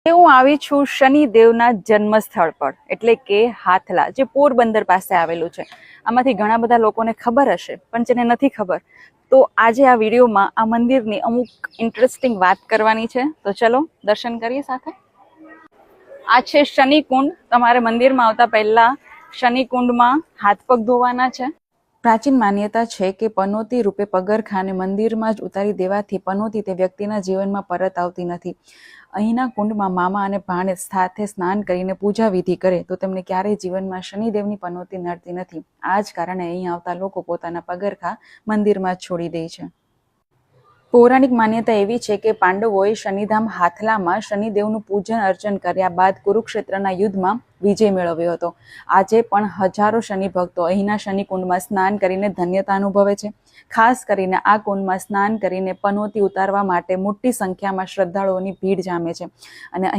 હું આવી છું શનિદેવના જન્મસ્થળ પર, એટલે કે હાથલા, જે પોરબંદર પાસે આવેલું છે. આમાંથી ઘણા બધા લોકોને ખબર હશે, પણ જેને નથી ખબર, તો આજે આ વિડીયોમાં આ મંદિરની અમુક ઇન્ટરેસ્ટિંગ વાત કરવાની છે. તો ચલો દર્શન કરીએ સાથે. આ છે શનિકુંડ. તમારે મંદિરમાં આવતા પહેલા શનિકુંડમાં હાથ પગ ધોવાના છે. પ્રાચીન માન્યતા છે કે પનોતી રૂપે પગરખાને મંદિરમાં જ ઉતારી દેવાથી પનોતી તે વ્યક્તિના જીવનમાં પરત આવતી નથી. અહીંના કુંડમાં મામા અને ભાણેજ સાથે સ્નાન કરીને પૂજા વિધિ કરે તો તેમને ક્યારેય જીવનમાં શનિદેવની પનોતી નડતી નથી. આ જ કારણે અહીં આવતા લોકો પોતાના પગરખા મંદિરમાં જ છોડી દે છે. પૌરાણિક માન્યતા એવી છે કે પાંડવોએ શનિધામ હાથલામાં શનિદેવનું પૂજન અર્ચન કર્યા બાદ કુરુક્ષેત્રના યુદ્ધમાં વિજય મેળવ્યો હતો. આજે પણ હજારો શનિ ભક્તો અહીંના શનિકુંડમાં સ્નાન કરીને ધન્યતા અનુભવે છે. ખાસ કરીને આ કુંડમાં સ્નાન કરીને પનોતી ઉતારવા માટે મોટી સંખ્યામાં શ્રદ્ધાળુઓની ભીડ જામે છે અને અહીં